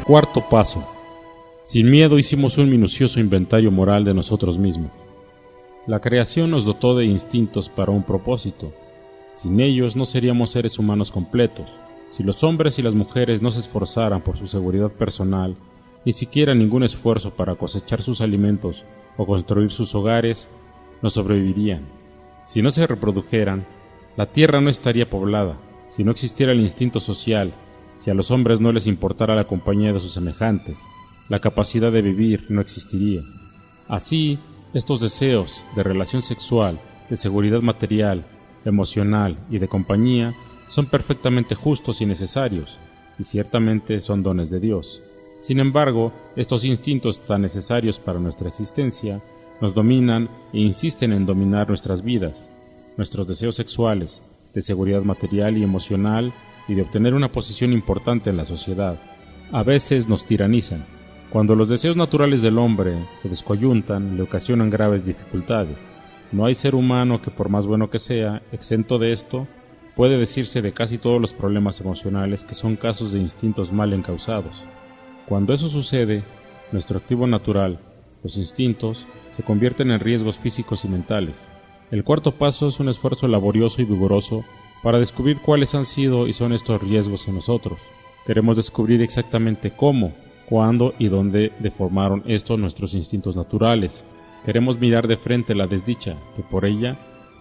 Cuarto paso. Sin miedo hicimos un minucioso inventario moral de nosotros mismos. La creación nos dotó de instintos para un propósito. Sin ellos no seríamos seres humanos completos. Si los hombres y las mujeres no se esforzaran por su seguridad personal, ni siquiera ningún esfuerzo para cosechar sus alimentos o construir sus hogares, no sobrevivirían. Si no se reprodujeran, la tierra no estaría poblada. Si no existiera el instinto social, si a los hombres no les importara la compañía de sus semejantes, la capacidad de vivir no existiría. Así, estos deseos de relación sexual, de seguridad material, emocional y de compañía son perfectamente justos y necesarios, y ciertamente son dones de Dios. Sin embargo, estos instintos tan necesarios para nuestra existencia nos dominan e insisten en dominar nuestras vidas. Nuestros deseos sexuales, de seguridad material y emocional, y de obtener una posición importante en la sociedad, a veces nos tiranizan. Cuando los deseos naturales del hombre se descoyuntan, le ocasionan graves dificultades. No hay ser humano que, por más bueno que sea, exento de esto. Puede decirse de casi todos los problemas emocionales que son casos de instintos mal encausados. Cuando eso sucede, nuestro activo natural, los instintos, se convierten en riesgos físicos y mentales. El cuarto paso es un esfuerzo laborioso y vigoroso para descubrir cuáles han sido y son estos riesgos en nosotros. Queremos descubrir exactamente cómo, cuándo y dónde deformaron estos nuestros instintos naturales. Queremos mirar de frente la desdicha que por ella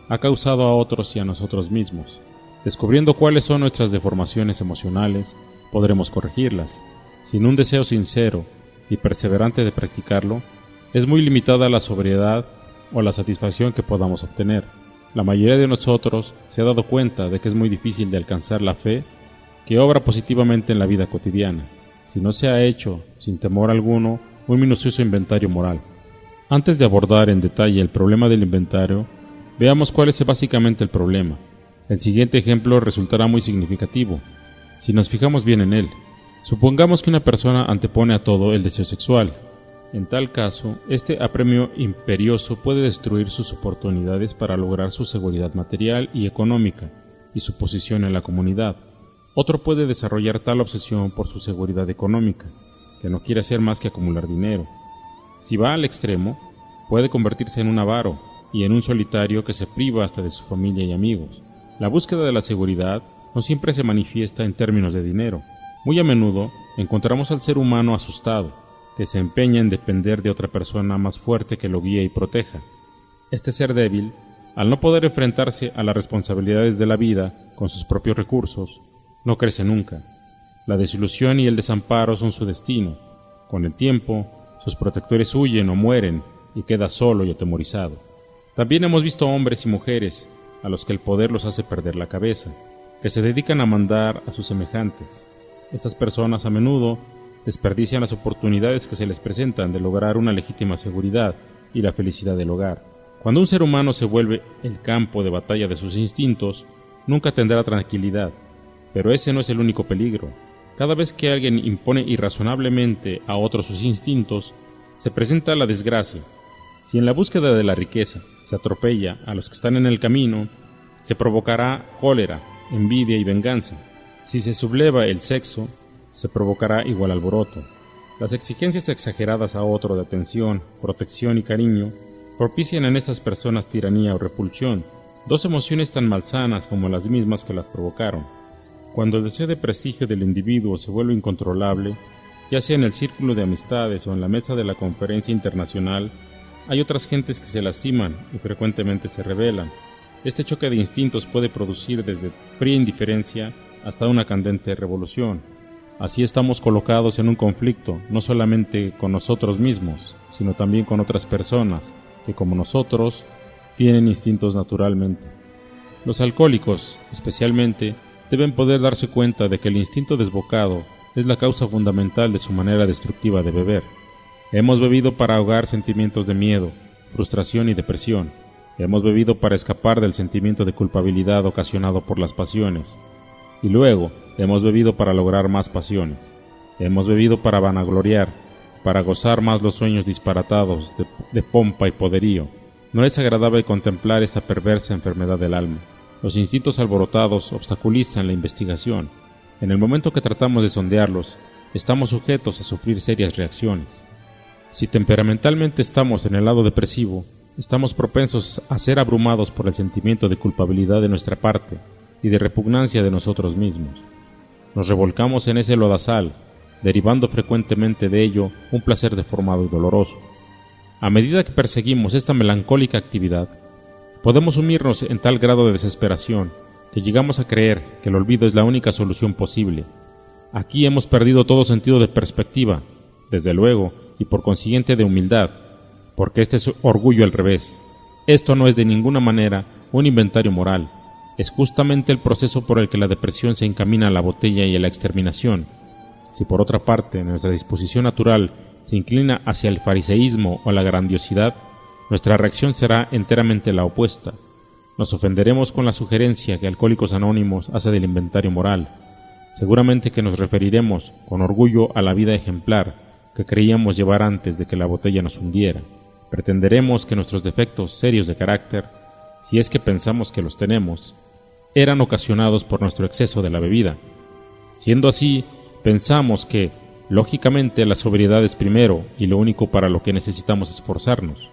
ha causado a otros y a nosotros mismos. Descubriendo cuáles son nuestras deformaciones emocionales, podremos corregirlas. Sin un deseo sincero y perseverante de practicarlo, es muy limitada la sobriedad o la satisfacción que podamos obtener. La mayoría de nosotros se ha dado cuenta de que es muy difícil de alcanzar la fe que obra positivamente en la vida cotidiana, si no se ha hecho, sin temor alguno, un minucioso inventario moral. Antes de abordar en detalle el problema del inventario, veamos cuál es básicamente el problema. El siguiente ejemplo resultará muy significativo, si nos fijamos bien en él. Supongamos que una persona antepone a todo el deseo sexual. En tal caso, este apremio imperioso puede destruir sus oportunidades para lograr su seguridad material y económica y su posición en la comunidad. Otro puede desarrollar tal obsesión por su seguridad económica, que no quiere hacer más que acumular dinero. Si va al extremo, puede convertirse en un avaro y en un solitario que se priva hasta de su familia y amigos. La búsqueda de la seguridad no siempre se manifiesta en términos de dinero. Muy a menudo encontramos al ser humano asustado, que se empeña en depender de otra persona más fuerte que lo guíe y proteja. Este ser débil, al no poder enfrentarse a las responsabilidades de la vida con sus propios recursos, no crece nunca. La desilusión y el desamparo son su destino. Con el tiempo, sus protectores huyen o mueren y queda solo y atemorizado. También hemos visto hombres y mujeres a los que el poder los hace perder la cabeza, que se dedican a mandar a sus semejantes. Estas personas a menudo desperdician las oportunidades que se les presentan de lograr una legítima seguridad y la felicidad del hogar. Cuando un ser humano se vuelve el campo de batalla de sus instintos, nunca tendrá tranquilidad. Pero ese no es el único peligro. Cada vez que alguien impone irrazonablemente a otros sus instintos, se presenta la desgracia. Si en la búsqueda de la riqueza se atropella a los que están en el camino, se provocará cólera, envidia y venganza. Si se subleva el sexo, se provocará igual alboroto. Las exigencias exageradas a otro de atención, protección y cariño propician en estas personas tiranía o repulsión, dos emociones tan malsanas como las mismas que las provocaron. Cuando el deseo de prestigio del individuo se vuelve incontrolable, ya sea en el círculo de amistades o en la mesa de la conferencia internacional, hay otras gentes que se lastiman y frecuentemente se rebelan. Este choque de instintos puede producir desde fría indiferencia hasta una candente revolución. Así estamos colocados en un conflicto, no solamente con nosotros mismos, sino también con otras personas, que como nosotros, tienen instintos naturalmente. Los alcohólicos, especialmente, deben poder darse cuenta de que el instinto desbocado es la causa fundamental de su manera destructiva de beber. Hemos bebido para ahogar sentimientos de miedo, frustración y depresión. Hemos bebido para escapar del sentimiento de culpabilidad ocasionado por las pasiones. Y luego, hemos bebido para lograr más pasiones. Hemos bebido para vanagloriar, para gozar más los sueños disparatados de pompa y poderío. No es agradable contemplar esta perversa enfermedad del alma. Los instintos alborotados obstaculizan la investigación. En el momento que tratamos de sondearlos, estamos sujetos a sufrir serias reacciones. Si temperamentalmente estamos en el lado depresivo, estamos propensos a ser abrumados por el sentimiento de culpabilidad de nuestra parte y de repugnancia de nosotros mismos. Nos revolcamos en ese lodazal, derivando frecuentemente de ello un placer deformado y doloroso. A medida que perseguimos esta melancólica actividad, podemos sumirnos en tal grado de desesperación que llegamos a creer que el olvido es la única solución posible. Aquí hemos perdido todo sentido de perspectiva, desde luego, y por consiguiente de humildad, porque este es orgullo al revés. Esto no es de ninguna manera un inventario moral, es justamente el proceso por el que la depresión se encamina a la botella y a la exterminación. Si por otra parte nuestra disposición natural se inclina hacia el fariseísmo o la grandiosidad, nuestra reacción será enteramente la opuesta. Nos ofenderemos con la sugerencia que Alcohólicos Anónimos hace del inventario moral. Seguramente que nos referiremos con orgullo a la vida ejemplar que creíamos llevar antes de que la botella nos hundiera. Pretenderemos que nuestros defectos serios de carácter, si es que pensamos que los tenemos, eran ocasionados por nuestro exceso de la bebida. Siendo así, pensamos que, lógicamente, la sobriedad es primero y lo único para lo que necesitamos esforzarnos.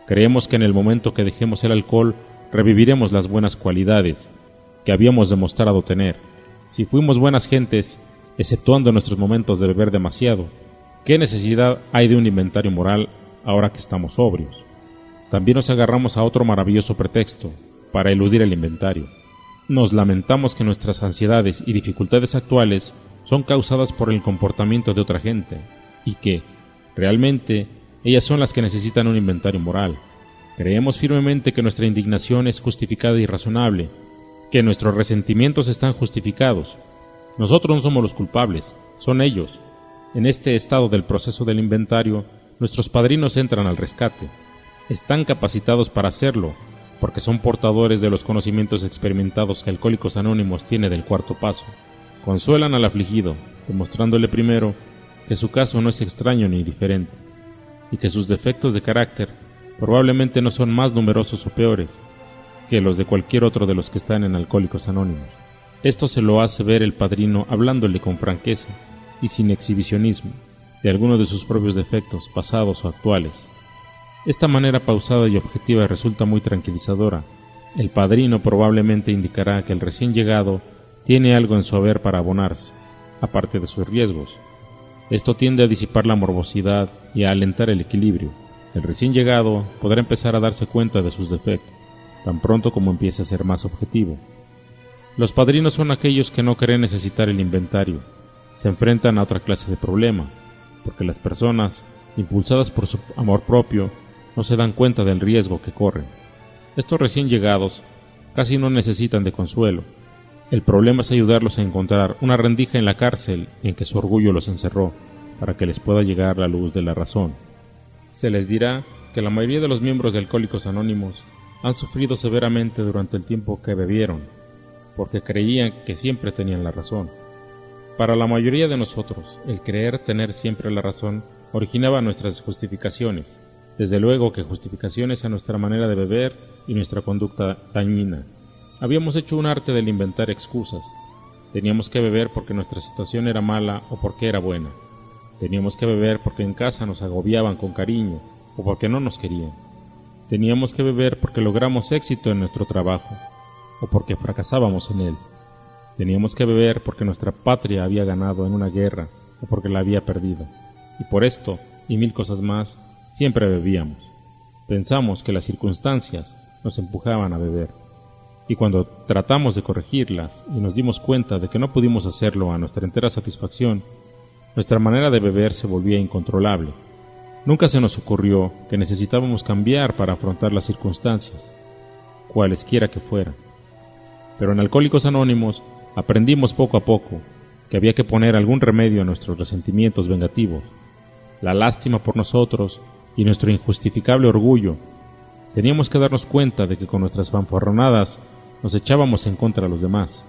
Creemos que en el momento que dejemos el alcohol, reviviremos las buenas cualidades que habíamos demostrado tener. Si fuimos buenas gentes, exceptuando nuestros momentos de beber demasiado, ¿qué necesidad hay de un inventario moral ahora que estamos sobrios? También nos agarramos a otro maravilloso pretexto para eludir el inventario. Nos lamentamos que nuestras ansiedades y dificultades actuales son causadas por el comportamiento de otra gente y que, realmente, ellas son las que necesitan un inventario moral. Creemos firmemente que nuestra indignación es justificada y razonable, que nuestros resentimientos están justificados. Nosotros no somos los culpables, son ellos. En este estado del proceso del inventario, nuestros padrinos entran al rescate. Están capacitados para hacerlo, porque son portadores de los conocimientos experimentados que Alcohólicos Anónimos tiene del cuarto paso. Consuelan al afligido, demostrándole primero que su caso no es extraño ni diferente, y que sus defectos de carácter probablemente no son más numerosos o peores que los de cualquier otro de los que están en Alcohólicos Anónimos. Esto se lo hace ver el padrino hablándole con franqueza y sin exhibicionismo de alguno de sus propios defectos, pasados o actuales. Esta manera pausada y objetiva resulta muy tranquilizadora. El padrino probablemente indicará que el recién llegado tiene algo en su haber para abonarse, aparte de sus riesgos. Esto tiende a disipar la morbosidad y a alentar el equilibrio. El recién llegado podrá empezar a darse cuenta de sus defectos, tan pronto como empiece a ser más objetivo. Los padrinos son aquellos que no creen necesitar el inventario. Se enfrentan a otra clase de problema, porque las personas, impulsadas por su amor propio, no se dan cuenta del riesgo que corren. Estos recién llegados casi no necesitan de consuelo. El problema es ayudarlos a encontrar una rendija en la cárcel en que su orgullo los encerró, para que les pueda llegar la luz de la razón. Se les dirá que la mayoría de los miembros de Alcohólicos Anónimos han sufrido severamente durante el tiempo que bebieron, porque creían que siempre tenían la razón. Para la mayoría de nosotros, el creer tener siempre la razón originaba nuestras justificaciones, desde luego que justificaciones a nuestra manera de beber y nuestra conducta dañina. Habíamos hecho un arte del inventar excusas. Teníamos que beber porque nuestra situación era mala o porque era buena. Teníamos que beber porque en casa nos agobiaban con cariño o porque no nos querían. Teníamos que beber porque logramos éxito en nuestro trabajo o porque fracasábamos en él. Teníamos que beber porque nuestra patria había ganado en una guerra o porque la había perdido. Y por esto, y mil cosas más, siempre bebíamos. Pensamos que las circunstancias nos empujaban a beber. Y cuando tratamos de corregirlas y nos dimos cuenta de que no pudimos hacerlo a nuestra entera satisfacción, nuestra manera de beber se volvía incontrolable. Nunca se nos ocurrió que necesitábamos cambiar para afrontar las circunstancias, cualesquiera que fueran. Pero en Alcohólicos Anónimos aprendimos poco a poco que había que poner algún remedio a nuestros resentimientos vengativos, la lástima por nosotros y nuestro injustificable orgullo. Teníamos que darnos cuenta de que con nuestras fanfarronadas nos echábamos en contra de los demás.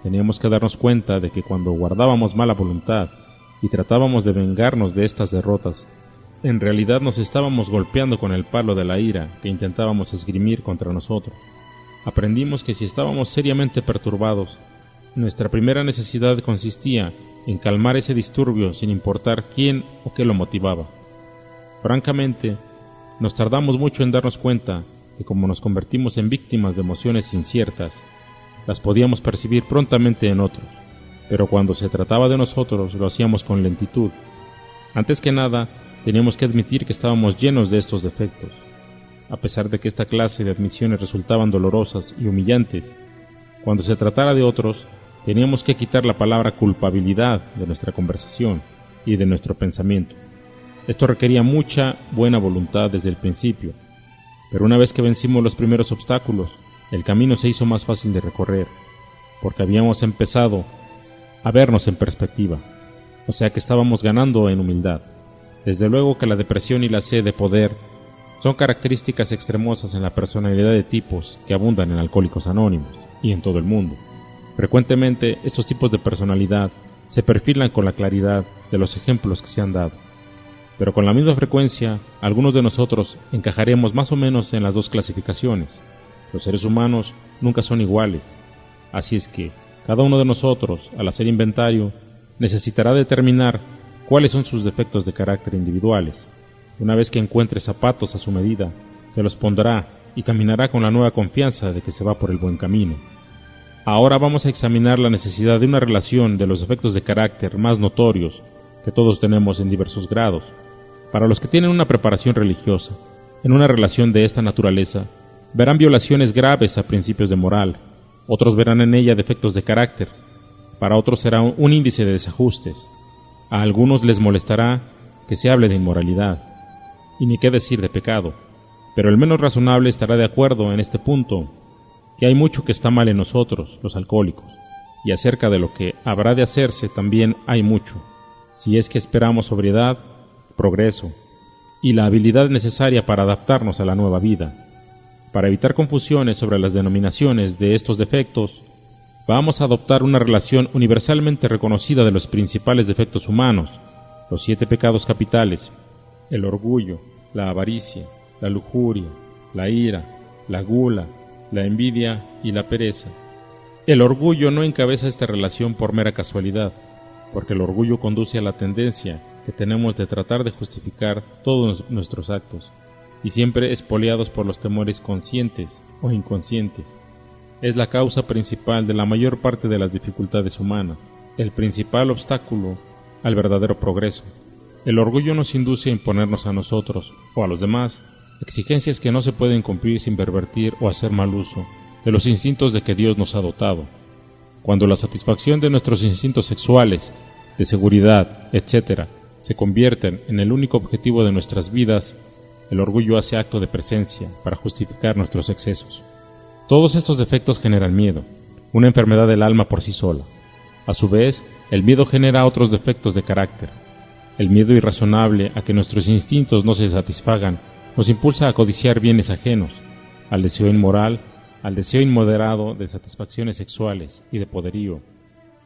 Teníamos que darnos cuenta de que cuando guardábamos mala voluntad y tratábamos de vengarnos de estas derrotas, en realidad nos estábamos golpeando con el palo de la ira que intentábamos esgrimir contra nosotros. Aprendimos que si estábamos seriamente perturbados, nuestra primera necesidad consistía en calmar ese disturbio sin importar quién o qué lo motivaba. Francamente, nos tardamos mucho en darnos cuenta que como nos convertimos en víctimas de emociones inciertas, las podíamos percibir prontamente en otros, pero cuando se trataba de nosotros lo hacíamos con lentitud. Antes que nada, teníamos que admitir que estábamos llenos de estos defectos. A pesar de que esta clase de admisiones resultaban dolorosas y humillantes, cuando se tratara de otros, teníamos que quitar la palabra culpabilidad de nuestra conversación y de nuestro pensamiento. Esto requería mucha buena voluntad desde el principio, pero una vez que vencimos los primeros obstáculos, el camino se hizo más fácil de recorrer, porque habíamos empezado a vernos en perspectiva, o sea que estábamos ganando en humildad. Desde luego que la depresión y la sed de poder son características extremosas en la personalidad de tipos que abundan en Alcohólicos Anónimos y en todo el mundo. Frecuentemente, estos tipos de personalidad se perfilan con la claridad de los ejemplos que se han dado. Pero con la misma frecuencia, algunos de nosotros encajaremos más o menos en las dos clasificaciones. Los seres humanos nunca son iguales, así es que cada uno de nosotros, al hacer inventario, necesitará determinar cuáles son sus defectos de carácter individuales. Una vez que encuentre zapatos a su medida, se los pondrá y caminará con la nueva confianza de que se va por el buen camino. Ahora vamos a examinar la necesidad de una relación de los defectos de carácter más notorios que todos tenemos en diversos grados. Para los que tienen una preparación religiosa, en una relación de esta naturaleza, verán violaciones graves a principios de moral, otros verán en ella defectos de carácter, para otros será un índice de desajustes, a algunos les molestará que se hable de inmoralidad, y ni qué decir de pecado, pero el menos razonable estará de acuerdo en este punto, que hay mucho que está mal en nosotros, los alcohólicos, y acerca de lo que habrá de hacerse también hay mucho, si es que esperamos sobriedad, progreso y la habilidad necesaria para adaptarnos a la nueva vida. Para evitar confusiones sobre las denominaciones de estos defectos, vamos a adoptar una relación universalmente reconocida de los principales defectos humanos, los 7 pecados capitales: el orgullo, la avaricia, la lujuria, la ira, la gula, la envidia y la pereza. El orgullo no encabeza esta relación por mera casualidad, porque el orgullo conduce a la tendencia que tenemos de tratar de justificar todos nuestros actos, y siempre espoliados por los temores conscientes o inconscientes. Es la causa principal de la mayor parte de las dificultades humanas, el principal obstáculo al verdadero progreso. El orgullo nos induce a imponernos a nosotros o a los demás exigencias que no se pueden cumplir sin pervertir o hacer mal uso de los instintos de que Dios nos ha dotado. Cuando la satisfacción de nuestros instintos sexuales, de seguridad, etc., se convierten en el único objetivo de nuestras vidas, el orgullo hace acto de presencia para justificar nuestros excesos. Todos estos defectos generan miedo, una enfermedad del alma por sí sola. A su vez, el miedo genera otros defectos de carácter. El miedo irrazonable a que nuestros instintos no se satisfagan nos impulsa a codiciar bienes ajenos, al deseo inmoral, al deseo inmoderado de satisfacciones sexuales y de poderío,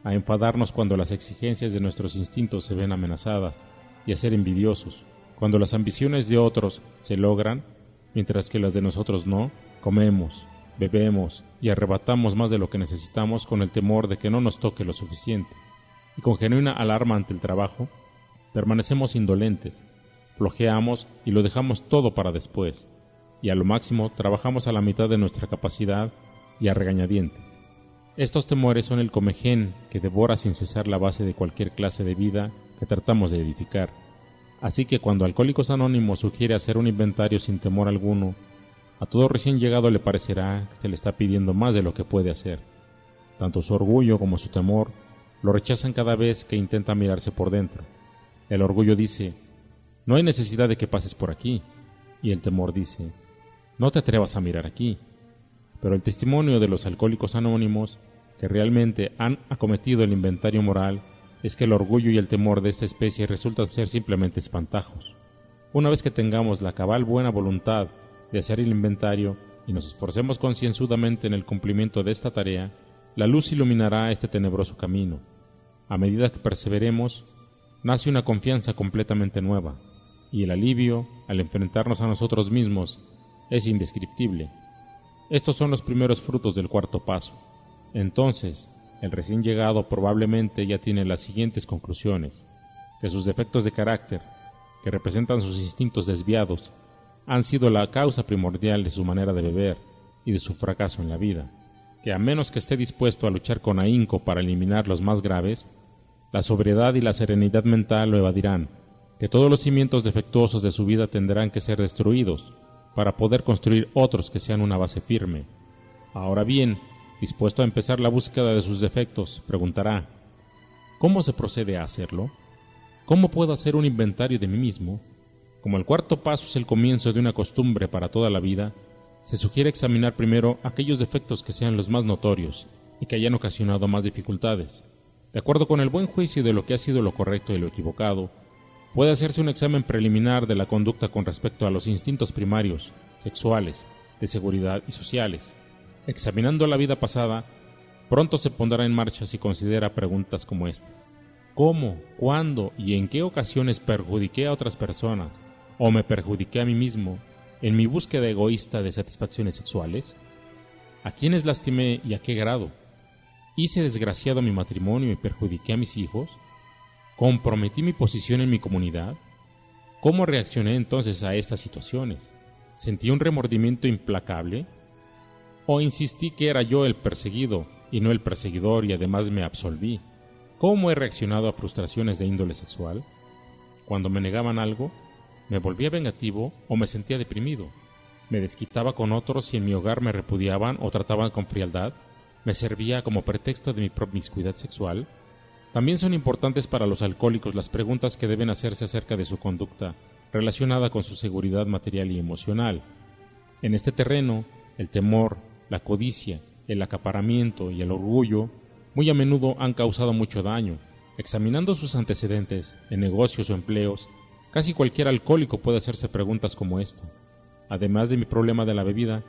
a enfadarnos cuando las exigencias de nuestros instintos se ven amenazadas y a ser envidiosos cuando las ambiciones de otros se logran, mientras que las de nosotros no. Comemos, bebemos y arrebatamos más de lo que necesitamos con el temor de que no nos toque lo suficiente, y con genuina alarma ante el trabajo, permanecemos indolentes, flojeamos y lo dejamos todo para después, y a lo máximo trabajamos a la mitad de nuestra capacidad y a regañadientes. Estos temores son el comején que devora sin cesar la base de cualquier clase de vida que tratamos de edificar. Así que cuando Alcohólicos Anónimos sugiere hacer un inventario sin temor alguno, a todo recién llegado le parecerá que se le está pidiendo más de lo que puede hacer. Tanto su orgullo como su temor lo rechazan cada vez que intenta mirarse por dentro. El orgullo dice: no hay necesidad de que pases por aquí, y el temor dice: no te atrevas a mirar aquí. Pero el testimonio de los Alcohólicos Anónimos, que realmente han acometido el inventario moral, es que el orgullo y el temor de esta especie resultan ser simplemente espantajos. Una vez que tengamos la cabal buena voluntad de hacer el inventario y nos esforcemos concienzudamente en el cumplimiento de esta tarea, la luz iluminará este tenebroso camino. A medida que perseveremos, nace una confianza completamente nueva, y el alivio, al enfrentarnos a nosotros mismos, es indescriptible. Estos son los primeros frutos del cuarto paso. Entonces, el recién llegado probablemente ya tiene las siguientes conclusiones: que sus defectos de carácter, que representan sus instintos desviados, han sido la causa primordial de su manera de beber y de su fracaso en la vida, que a menos que esté dispuesto a luchar con ahínco para eliminar los más graves, la sobriedad y la serenidad mental lo evadirán, que todos los cimientos defectuosos de su vida tendrán que ser destruidos para poder construir otros que sean una base firme. Ahora bien, dispuesto a empezar la búsqueda de sus defectos, preguntará: ¿cómo se procede a hacerlo? ¿Cómo puedo hacer un inventario de mí mismo? Como el cuarto paso es el comienzo de una costumbre para toda la vida, se sugiere examinar primero aquellos defectos que sean los más notorios y que hayan ocasionado más dificultades. De acuerdo con el buen juicio de lo que ha sido lo correcto y lo equivocado, puede hacerse un examen preliminar de la conducta con respecto a los instintos primarios, sexuales, de seguridad y sociales. Examinando la vida pasada, pronto se pondrá en marcha si considera preguntas como estas: ¿cómo, cuándo y en qué ocasiones perjudiqué a otras personas o me perjudiqué a mí mismo en mi búsqueda egoísta de satisfacciones sexuales? ¿A quiénes lastimé y a qué grado? ¿Hice desgraciado mi matrimonio y perjudiqué a mis hijos? ¿Comprometí mi posición en mi comunidad? ¿Cómo reaccioné entonces a estas situaciones? ¿Sentí un remordimiento implacable? ¿O insistí que era yo el perseguido y no el perseguidor y además me absolví? ¿Cómo he reaccionado a frustraciones de índole sexual? Cuando me negaban algo, ¿me volvía vengativo o me sentía deprimido? ¿Me desquitaba con otros si en mi hogar me repudiaban o trataban con frialdad? ¿Me servía como pretexto de mi promiscuidad sexual? También son importantes para los alcohólicos las preguntas que deben hacerse acerca de su conducta relacionada con su seguridad material y emocional. En este terreno, el temor, la codicia, el acaparamiento y el orgullo muy a menudo han causado mucho daño. Examinando sus antecedentes en negocios o empleos, casi cualquier alcohólico puede hacerse preguntas como esta: además de mi problema de la bebida,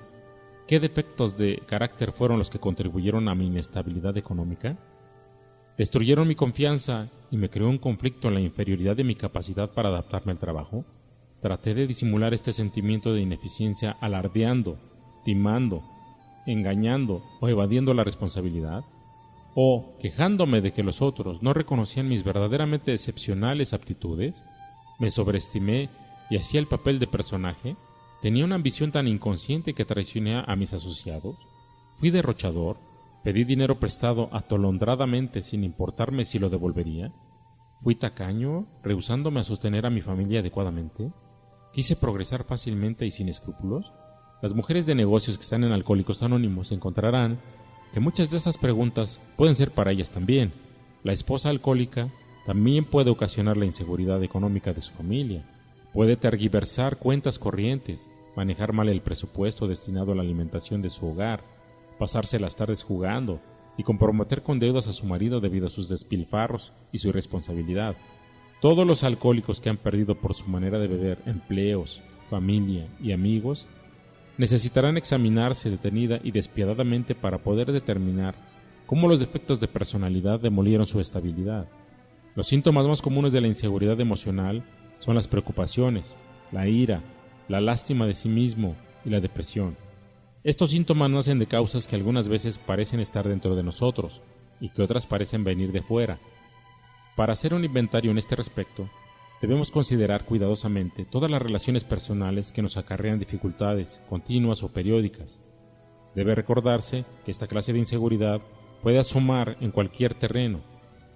¿qué defectos de carácter fueron los que contribuyeron a mi inestabilidad económica? ¿Destruyeron mi confianza y me creó un conflicto en la inferioridad de mi capacidad para adaptarme al trabajo? ¿Traté de disimular este sentimiento de ineficiencia alardeando, timando, engañando o evadiendo la responsabilidad? ¿O quejándome de que los otros no reconocían mis verdaderamente excepcionales aptitudes? ¿Me sobreestimé y hacía el papel de personaje? ¿Tenía una ambición tan inconsciente que traicioné a mis asociados? ¿Fui derrochador? ¿Pedí dinero prestado atolondradamente sin importarme si lo devolvería? ¿Fui tacaño, rehusándome a sostener a mi familia adecuadamente? ¿Quise progresar fácilmente y sin escrúpulos? Las mujeres de negocios que están en Alcohólicos Anónimos encontrarán que muchas de esas preguntas pueden ser para ellas también. La esposa alcohólica también puede ocasionar la inseguridad económica de su familia. Puede tergiversar cuentas corrientes, manejar mal el presupuesto destinado a la alimentación de su hogar, pasarse las tardes jugando y comprometer con deudas a su marido debido a sus despilfarros y su irresponsabilidad. Todos los alcohólicos que han perdido por su manera de beber empleos, familia y amigos necesitarán examinarse detenida y despiadadamente para poder determinar cómo los defectos de personalidad demolieron su estabilidad. Los síntomas más comunes de la inseguridad emocional son las preocupaciones, la ira, la lástima de sí mismo y la depresión. Estos síntomas nacen de causas que algunas veces parecen estar dentro de nosotros y que otras parecen venir de fuera. Para hacer un inventario en este respecto, debemos considerar cuidadosamente todas las relaciones personales que nos acarrean dificultades continuas o periódicas. Debe recordarse que esta clase de inseguridad puede asomar en cualquier terreno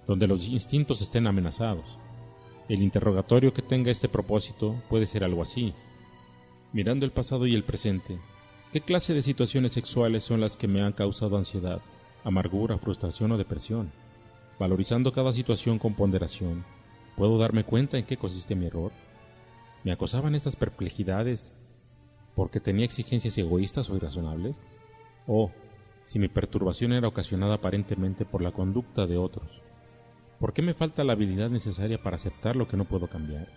donde los instintos estén amenazados. El interrogatorio que tenga este propósito puede ser algo así: mirando el pasado y el presente, ¿qué clase de situaciones sexuales son las que me han causado ansiedad, amargura, frustración o depresión? Valorizando cada situación con ponderación, ¿puedo darme cuenta en qué consiste mi error? ¿Me acosaban estas perplejidades porque tenía exigencias egoístas o irrazonables? ¿O, si mi perturbación era ocasionada aparentemente por la conducta de otros, por qué me falta la habilidad necesaria para aceptar lo que no puedo cambiar?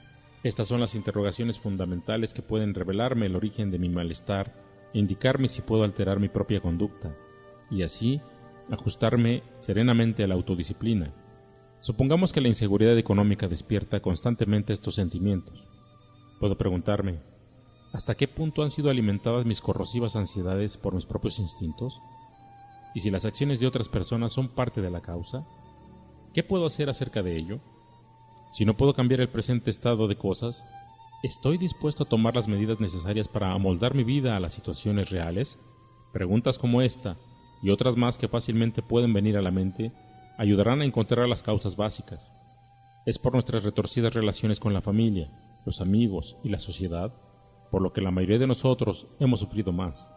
Estas son las interrogaciones fundamentales que pueden revelarme el origen de mi malestar e indicarme si puedo alterar mi propia conducta, y así ajustarme serenamente a la autodisciplina. Supongamos que la inseguridad económica despierta constantemente estos sentimientos. Puedo preguntarme, ¿hasta qué punto han sido alimentadas mis corrosivas ansiedades por mis propios instintos? ¿Y si las acciones de otras personas son parte de la causa? ¿Qué puedo hacer acerca de ello? Si no puedo cambiar el presente estado de cosas, ¿estoy dispuesto a tomar las medidas necesarias para amoldar mi vida a las situaciones reales? Preguntas como esta, y otras más que fácilmente pueden venir a la mente, ayudarán a encontrar las causas básicas. Es por nuestras retorcidas relaciones con la familia, los amigos y la sociedad, por lo que la mayoría de nosotros hemos sufrido más.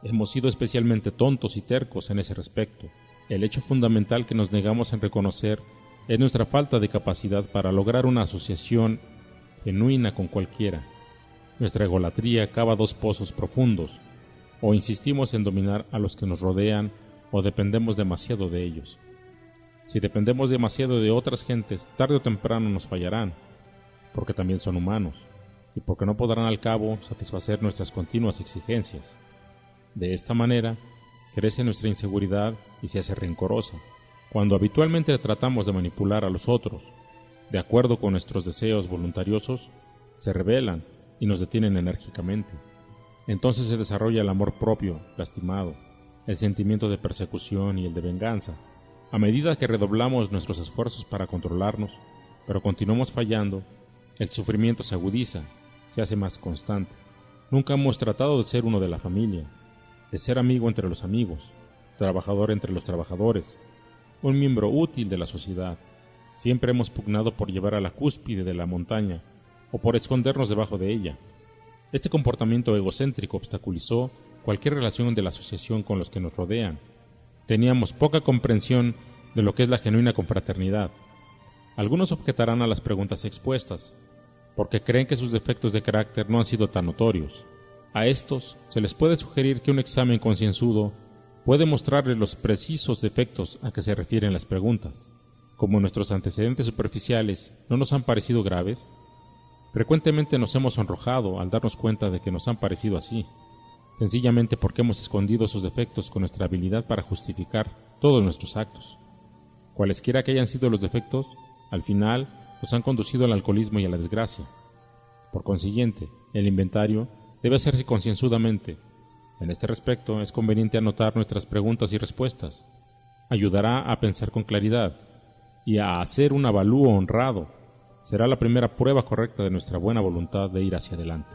Hemos sido especialmente tontos y tercos en ese respecto. El hecho fundamental que nos negamos en reconocer es nuestra falta de capacidad para lograr una asociación genuina con cualquiera. Nuestra egolatría cava 2 pozos profundos, o insistimos en dominar a los que nos rodean o dependemos demasiado de ellos. Si dependemos demasiado de otras gentes, tarde o temprano nos fallarán, porque también son humanos, y porque no podrán al cabo satisfacer nuestras continuas exigencias. De esta manera, crece nuestra inseguridad y se hace rencorosa. Cuando habitualmente tratamos de manipular a los otros, de acuerdo con nuestros deseos voluntariosos, se rebelan y nos detienen enérgicamente. Entonces se desarrolla el amor propio lastimado, el sentimiento de persecución y el de venganza. A medida que redoblamos nuestros esfuerzos para controlarnos, pero continuamos fallando, el sufrimiento se agudiza, se hace más constante. Nunca hemos tratado de ser uno de la familia, de ser amigo entre los amigos, trabajador entre los trabajadores, un miembro útil de la sociedad. Siempre hemos pugnado por llevar a la cúspide de la montaña o por escondernos debajo de ella. Este comportamiento egocéntrico obstaculizó cualquier relación de la asociación con los que nos rodean. Teníamos poca comprensión de lo que es la genuina confraternidad. Algunos objetarán a las preguntas expuestas, porque creen que sus defectos de carácter no han sido tan notorios. A estos se les puede sugerir que un examen concienzudo puede mostrarles los precisos defectos a que se refieren las preguntas. Como nuestros antecedentes superficiales no nos han parecido graves, frecuentemente nos hemos sonrojado al darnos cuenta de que nos han parecido así, sencillamente porque hemos escondido esos defectos con nuestra habilidad para justificar todos nuestros actos. Cualesquiera que hayan sido los defectos, al final nos han conducido al alcoholismo y a la desgracia. Por consiguiente, el inventario debe hacerse concienzudamente. En este respecto, es conveniente anotar nuestras preguntas y respuestas. Ayudará a pensar con claridad y a hacer un avalúo honrado. Será la primera prueba correcta de nuestra buena voluntad de ir hacia adelante.